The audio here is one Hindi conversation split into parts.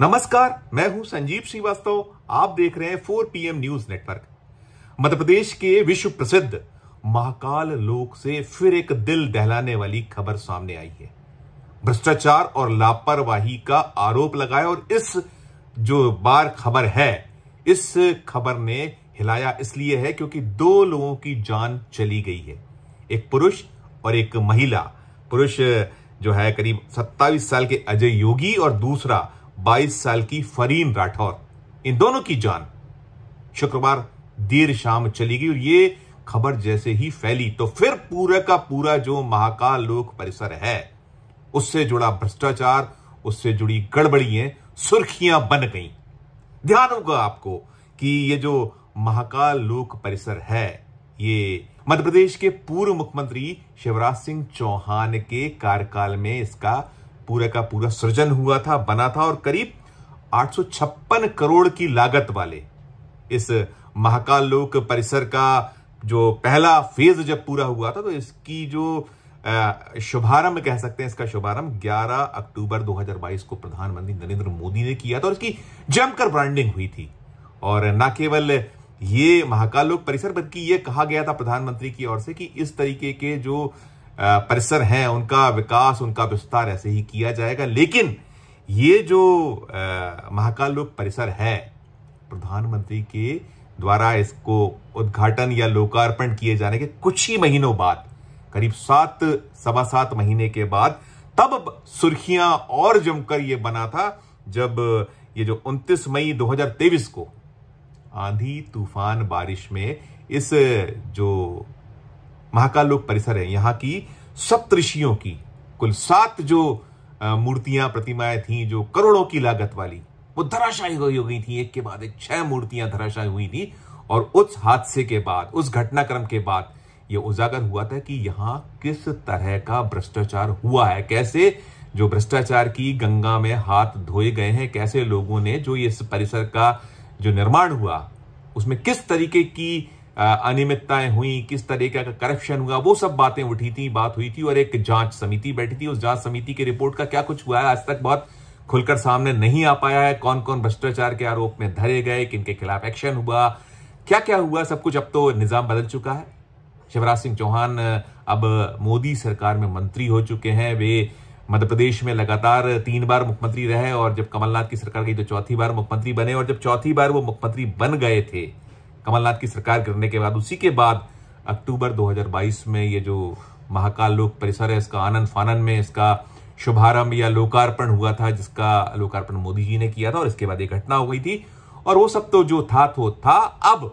नमस्कार, मैं हूं संजीव श्रीवास्तव। आप देख रहे हैं 4 PM news network. Madhya Pradesh के विश्व प्रसिद्ध महाकाल लोक से फिर एक दिल दहलाने वाली खबर सामने आई है। भ्रष्टाचार और लापरवाही का आरोप लगाया और इस जो बार खबर है, इस खबर ने हिलाया इसलिए है क्योंकि 2 लोगों की जान चली गई है, एक पुरुष और एक महिला। पुरुष जो है करीब 27 साल के अजय योगी और दूसरा 22 साल की फरीन राठौर। इन दोनों की जान शुक्रवार देर शाम चली गई और ये खबर जैसे ही फैली तो फिर पूरा का पूरा जो महाकाल लोक परिसर है, उससे जुड़ा भ्रष्टाचार, उससे जुड़ी गड़बड़ियां सुर्खियां बन गई। ध्यान होगा आपको कि ये जो महाकाल लोक परिसर है, ये मध्य प्रदेश के पूर्व मुख्यमंत्री शिवराज सिंह चौहान के कार्यकाल में इसका पूरा का पूरा सृजन हुआ था, बना था और करीब 856 करोड़ की लागत वाले इस महाकाल लोक परिसर का जो पहला फेज जब पूरा हुआ था तो इसकी जो शुभारंभ कह सकते हैं, इसका शुभारंभ 11 अक्टूबर 2022 को प्रधानमंत्री नरेंद्र मोदी ने किया था और इसकी जमकर ब्रांडिंग हुई थी। और न केवल ये महाकाल लोक परिसर बल्कि ये कहा गया था प्रधानमंत्री की ओर से कि इस तरीके के जो परिसर हैं उनका विकास, उनका विस्तार ऐसे ही किया जाएगा। लेकिन ये जो महाकाल लोक परिसर है, प्रधानमंत्री के द्वारा इसको उद्घाटन या लोकार्पण किए जाने के कुछ ही महीनों बाद, करीब 7 महीने के बाद, तब सुर्खियां और जमकर ये बना था जब ये जो 29 मई 2023 को आंधी तूफान बारिश में इस जो महाकाल लोक परिसर है, यहां की सप्तऋषियों की कुल 7 जो मूर्तियां, प्रतिमाएं थी जो करोड़ों की लागत वाली, वो धराशायी हो गई थी। एक के बाद एक 6 मूर्तियां धराशायी हुई थी और उस हादसे के बाद, उस घटनाक्रम के बाद यह उजागर हुआ था कि यहां किस तरह का भ्रष्टाचार हुआ है, कैसे जो भ्रष्टाचार की गंगा में हाथ धोए गए हैं, कैसे लोगों ने जो इस परिसर का जो निर्माण हुआ उसमें किस तरीके की अनियमितताएं हुई, किस तरीके का करप्शन हुआ, वो सब बातें उठी थी, बात हुई थी और एक जांच समिति बैठी थी। उस जांच समिति की रिपोर्ट का क्या कुछ हुआ है आज तक बहुत खुलकर सामने नहीं आ पाया है। कौन कौन भ्रष्टाचार के आरोप में धरे गए, किनके खिलाफ एक्शन हुआ, क्या क्या हुआ, सब कुछ अब तो निजाम बदल चुका है। शिवराज सिंह चौहान अब मोदी सरकार में मंत्री हो चुके हैं। वे मध्य प्रदेश में लगातार 3 बार मुख्यमंत्री रहे और जब कमलनाथ की सरकार गई तो चौथी बार मुख्यमंत्री बने और जब चौथी बार वो मुख्यमंत्री बन गए थे कमलनाथ की सरकार गिरने के बाद, उसी के बाद अक्टूबर 2022 में ये जो महाकाल लोक परिसर है, इसका आनंद फानन में इसका शुभारंभ या लोकार्पण हुआ था, जिसका लोकार्पण मोदी जी ने किया था और इसके बाद एक घटना हो गई थी। और वो सब तो जो था तो था। अब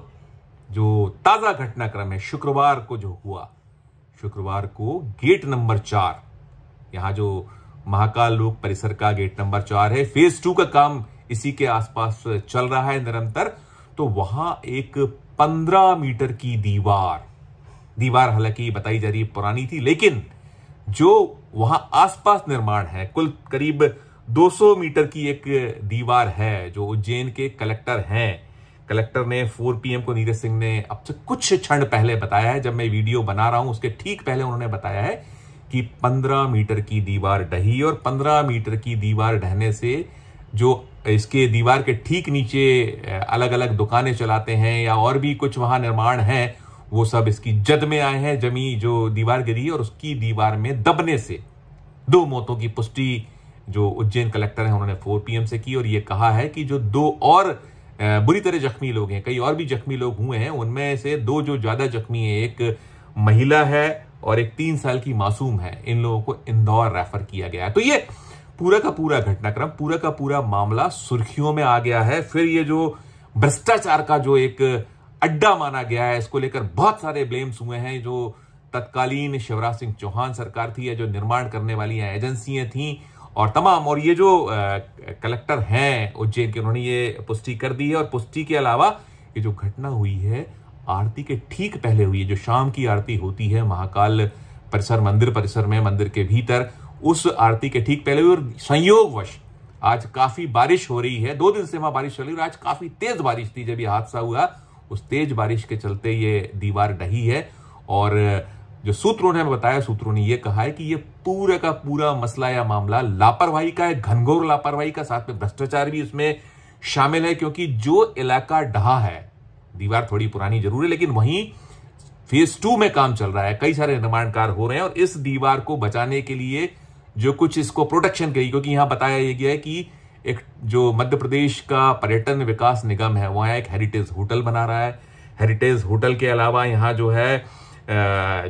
जो ताजा घटनाक्रम है शुक्रवार को जो हुआ, शुक्रवार को गेट नंबर 4, यहां जो महाकाल लोक परिसर का गेट नंबर 4 है, फेज 2 का काम इसी के आसपास चल रहा है निरंतर। तो वहां एक 15 मीटर की दीवार हालांकि बताई जा रही है पुरानी थी, लेकिन जो वहां आसपास निर्माण है, कुल करीब 200 मीटर की एक दीवार है जो उज्जैन के कलेक्टर हैं। कलेक्टर ने 4 PM को नीरज सिंह ने अब से कुछ क्षण पहले बताया है, जब मैं वीडियो बना रहा हूं उसके ठीक पहले उन्होंने बताया है कि 15 मीटर की दीवार ढही और 15 मीटर की दीवार ढहने से जो इसके दीवार के ठीक नीचे अलग अलग दुकानें चलाते हैं या और भी कुछ वहां निर्माण है, वो सब इसकी जद में आए हैं। जमी जो दीवार गिरी और उसकी दीवार में दबने से 2 मौतों की पुष्टि जो उज्जैन कलेक्टर है उन्होंने 4 PM से की और ये कहा है कि जो 2 और बुरी तरह जख्मी लोग हैं, कई और भी जख्मी लोग हुए हैं, उनमें से 2 जो ज्यादा जख्मी है, एक महिला है और एक 3 साल की मासूम है। इन लोगों को इंदौर रेफर किया गया है। तो ये पूरा का पूरा घटनाक्रम, पूरा का पूरा मामला सुर्खियों में आ गया है। फिर ये जो भ्रष्टाचार का जो एक अड्डा माना गया है, इसको लेकर बहुत सारे ब्लेम्स हुए हैं। जो तत्कालीन शिवराज सिंह चौहान सरकार थी या जो निर्माण करने वाली एजेंसियां थी और तमाम, और ये जो कलेक्टर हैं उज्जैन के, उन्होंने ये पुष्टि कर दी है। और पुष्टि के अलावा ये जो घटना हुई है आरती के ठीक पहले हुई है, जो शाम की आरती होती है महाकाल परिसर, मंदिर परिसर में, मंदिर के भीतर, उस आरती के ठीक पहले हुई। और संयोगवश आज काफी बारिश हो रही है, 2 दिन से वहां बारिश चल रही है। आज काफी तेज बारिश थी जब ये हादसा हुआ, उस तेज बारिश के चलते ये दीवार ढही है। और जो सूत्रों ने बताया, सूत्रों ने यह कहा है कि ये पूरा का पूरा मसला या मामला लापरवाही का है, घनघोर लापरवाही का, साथ में भ्रष्टाचार भी इसमें शामिल है। क्योंकि जो इलाका ढहा है, दीवार थोड़ी पुरानी जरूर है, लेकिन वहीं फेज 2 में काम चल रहा है, कई सारे निर्माण कार्य हो रहे हैं, और इस दीवार को बचाने के लिए जो कुछ इसको प्रोटेक्शन करी, क्योंकि यहां बताया गया है कि एक जो मध्य प्रदेश का पर्यटन विकास निगम है, वहां एक हेरिटेज होटल बना रहा है। हेरिटेज होटल के अलावा यहां जो है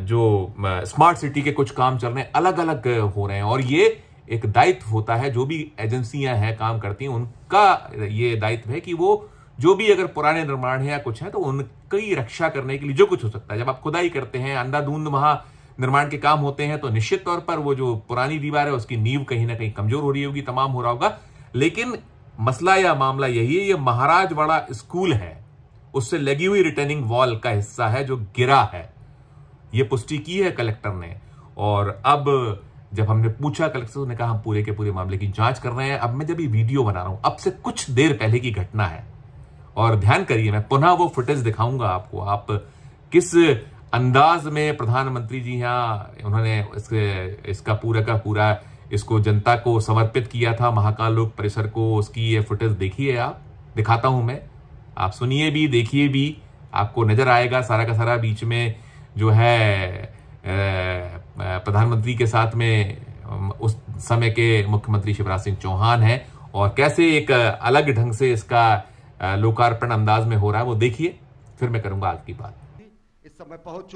जो स्मार्ट सिटी के कुछ काम चल रहे हैं, अलग अलग हो रहे हैं, और ये एक दायित्व होता है, जो भी एजेंसियां हैं काम करती हैं उनका ये दायित्व है कि वो जो भी अगर पुराने निर्माण है या कुछ है तो उनकी रक्षा करने के लिए जो कुछ हो सकता है। जब आप खुदाई करते हैं, अंधाधुंध वहां निर्माण के काम होते हैं, तो निश्चित तौर पर वो जो पुरानी दीवार है उसकी नींव कहीं ना कहीं कमजोर हो रही होगी, तमाम हो रहा होगा। लेकिन मसला या मामला यही है, ये महाराजवाड़ा स्कूल है, उससे लगी हुई रिटर्निंग वॉल का हिस्सा है जो गिरा है। ये पुष्टि की है कलेक्टर ने, और अब जब हमने पूछा कलेक्टर ने कहा हम पूरे के पूरे मामले की जांच कर रहे हैं। अब मैं जब ये वीडियो बना रहा हूं, अब से कुछ देर पहले की घटना है, और ध्यान करिए, मैं पुनः वो फुटेज दिखाऊंगा आपको, आप किस अंदाज में प्रधानमंत्री जी यहां उन्होंने इसका पूरा का पूरा इसको जनता को समर्पित किया था, महाकाल लोक परिसर को। उसकी ये फुटेज देखिए, आप दिखाता हूं मैं, आप सुनिए भी, देखिए भी, आपको नजर आएगा सारा का सारा। बीच में जो है प्रधानमंत्री के साथ में उस समय के मुख्यमंत्री शिवराज सिंह चौहान है, और कैसे एक अलग ढंग से इसका लोकार्पण अंदाज में हो रहा है, वो देखिए, फिर मैं करूंगा आज की बात। इस समय पहुंच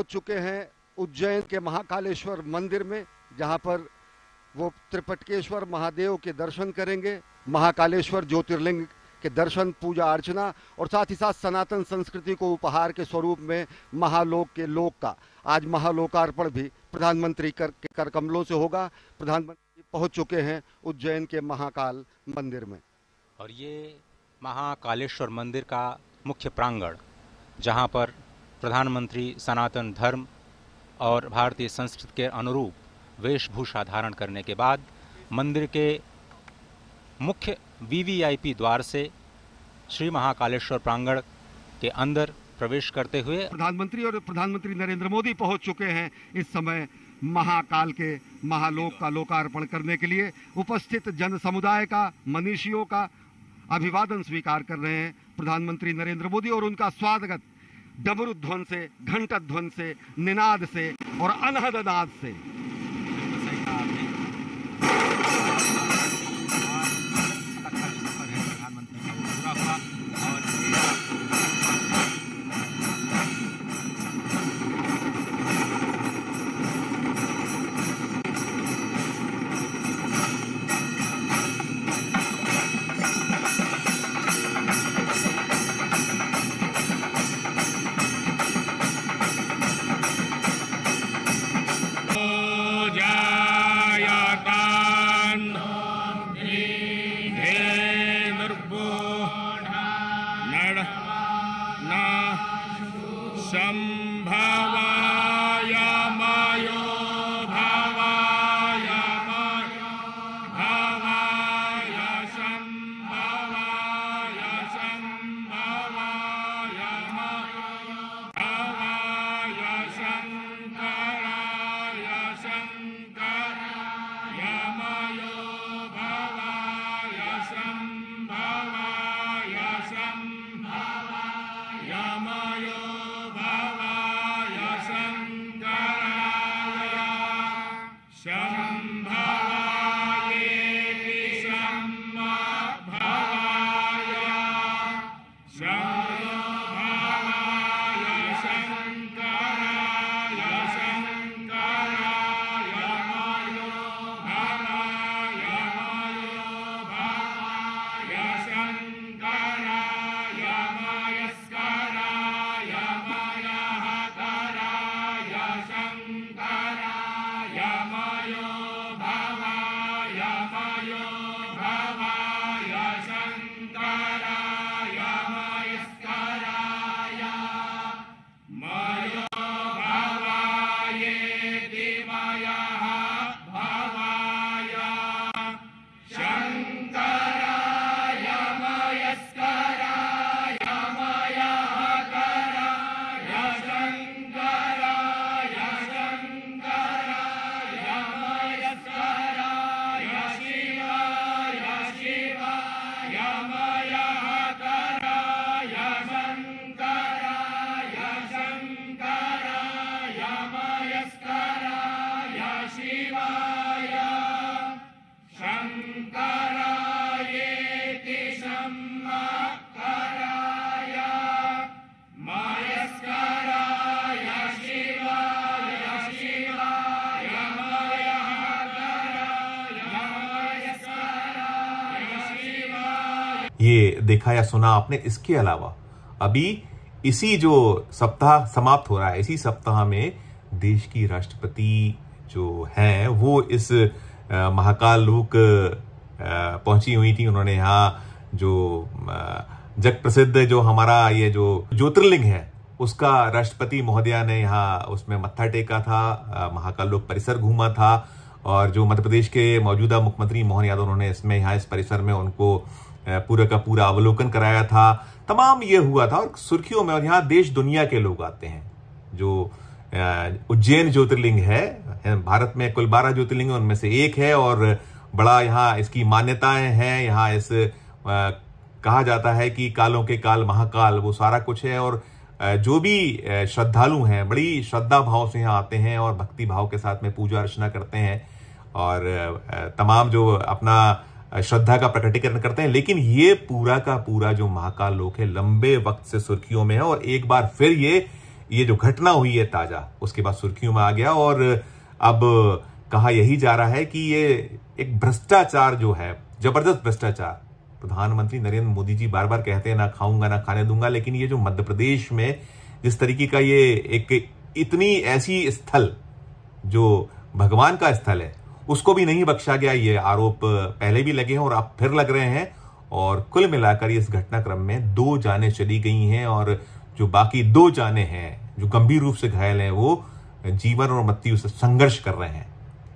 चुके हैं उज्जैन के महाकालेश्वर मंदिर में, जहां पर वो त्रिपटकेश्वर महादेव के दर्शन करेंगे, महाकालेश्वर ज्योतिर्लिंग के दर्शन, पूजा अर्चना, और साथ ही साथ सनातन संस्कृति को उपहार के स्वरूप में महालोक के लोक का आज महालोकार्पण भी प्रधानमंत्री कर कमलों से होगा। प्रधानमंत्री पहुंच चुके हैं उज्जैन के महाकाल मंदिर में, और ये महाकालेश्वर मंदिर का मुख्य प्रांगण, जहां पर प्रधानमंत्री सनातन धर्म और भारतीय संस्कृति के अनुरूप वेशभूषा धारण करने के बाद मंदिर के मुख्य वीवीआईपी द्वार से श्री महाकालेश्वर प्रांगण के अंदर प्रवेश करते हुए प्रधानमंत्री और प्रधानमंत्री नरेंद्र मोदी पहुंच चुके हैं इस समय महाकाल के महालोक का लोकार्पण करने के लिए। उपस्थित जन समुदाय का, मनीषियों का अभिवादन स्वीकार कर रहे हैं प्रधानमंत्री नरेंद्र मोदी, और उनका स्वागत डमरू ध्वन से, घंट ध्वन से, निनाद से और अनहद नाद से। ये देखा या सुना आपने। इसके अलावा अभी इसी जो सप्ताह समाप्त हो रहा है, इसी सप्ताह में देश की राष्ट्रपति जो हैं वो इस महाकाल लोक पहुंची हुई थी। उन्होंने यहाँ जो जग प्रसिद्ध जो हमारा ये जो ज्योतिर्लिंग है उसका राष्ट्रपति महोदया ने यहाँ उसमें मत्था टेका था, महाकाल लोक परिसर घूमा था, और जो मध्य प्रदेश के मौजूदा मुख्यमंत्री मोहन यादव उन्होंने इसमें यहाँ इस परिसर में उनको पूरा का पूरा अवलोकन कराया था। तमाम ये हुआ था और सुर्खियों में, और यहाँ देश दुनिया के लोग आते हैं। जो उज्जैन ज्योतिर्लिंग है, भारत में कुल 12 ज्योतिर्लिंग उनमें से एक है और बड़ा यहाँ इसकी मान्यताएं हैं। यहाँ इस कहा जाता है कि कालों के काल महाकाल वो सारा कुछ है, और जो भी श्रद्धालु हैं बड़ी श्रद्धा भाव से यहाँ आते हैं और भक्ति भाव के साथ में पूजा अर्चना करते हैं और तमाम जो अपना श्रद्धा का प्रकटीकरण करते हैं। लेकिन ये पूरा का पूरा जो महाकाल लोक है लंबे वक्त से सुर्खियों में है, और एक बार फिर ये जो घटना हुई है ताजा, उसके बाद सुर्खियों में आ गया। और अब कहा यही जा रहा है कि ये एक भ्रष्टाचार जो है, जबरदस्त भ्रष्टाचार। प्रधानमंत्री नरेंद्र मोदी जी बार बार कहते हैं ना खाऊंगा ना खाने दूंगा, लेकिन ये जो मध्य प्रदेश में जिस तरीके का ये एक इतनी ऐसी स्थल जो भगवान का स्थल है उसको भी नहीं बख्शा गया। ये आरोप पहले भी लगे हैं और अब फिर लग रहे हैं, और कुल मिलाकर इस घटनाक्रम में 2 जानें चली गई हैं, और जो बाकी 2 जानें हैं जो गंभीर रूप से घायल हैं वो जीवन और मृत्यु से संघर्ष कर रहे हैं।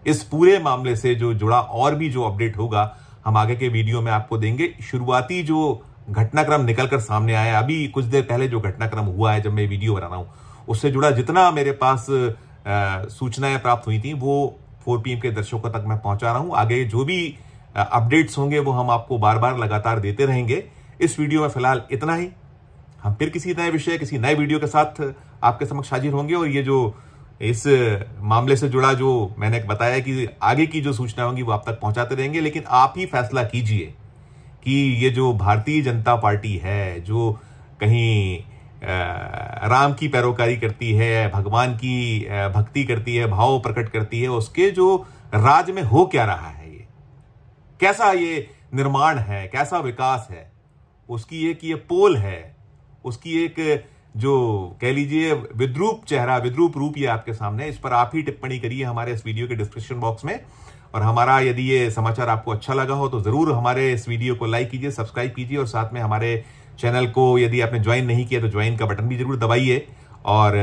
इस पूरे मामले से जो जुड़ा और भी जो अपडेट होगा हम आगे के वीडियो में आपको देंगे। शुरुआती जो घटनाक्रम निकलकर सामने आया, अभी कुछ देर पहले जो घटनाक्रम हुआ है जब मैं वीडियो बना रहा हूं, उससे जुड़ा जितना मेरे पास सूचनाएं प्राप्त हुई थी वो 4 PM के दर्शकों तक मैं पहुंचा रहा हूं। आगे जो भी अपडेट्स होंगे वो हम आपको बार बार लगातार देते रहेंगे। इस वीडियो में फिलहाल इतना ही। हम फिर किसी नए विषय, किसी नए वीडियो के साथ आपके समक्ष हाजिर होंगे, और ये जो इस मामले से जुड़ा जो मैंने बताया कि आगे की जो सूचना होंगी वो आप तक पहुंचाते रहेंगे। लेकिन आप ही फैसला कीजिए कि ये जो भारतीय जनता पार्टी है, जो कहीं राम की पैरोकारी करती है, भगवान की भक्ति करती है, भाव प्रकट करती है, उसके जो राज में हो क्या रहा है, ये कैसा ये निर्माण है, कैसा विकास है, उसकी एक ये पोल है, उसकी एक जो कह लीजिए विद्रूप चेहरा, विद्रूप रूप ये आपके सामने। इस पर आप ही टिप्पणी करिए हमारे इस वीडियो के डिस्क्रिप्शन बॉक्स में। और हमारा यदि ये समाचार आपको अच्छा लगा हो तो जरूर हमारे इस वीडियो को लाइक कीजिए, सब्सक्राइब कीजिए, और साथ में हमारे चैनल को यदि आपने ज्वाइन नहीं किया तो ज्वाइन का बटन भी जरूर दबाइए। और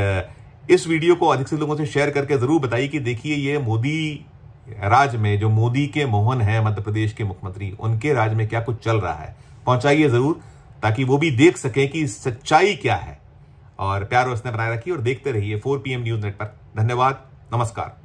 इस वीडियो को अधिक से लोगों से शेयर करके जरूर बताइए कि देखिए ये मोदी राज में, जो मोदी के मोहन है मध्य प्रदेश के मुख्यमंत्री, उनके राज में क्या कुछ चल रहा है, पहुंचाइए जरूर, ताकि वो भी देख सकें कि सच्चाई क्या है। और प्यार उसने बनाए रखिए और देखते रहिए 4 PM न्यूज नेटवर्क। धन्यवाद, नमस्कार।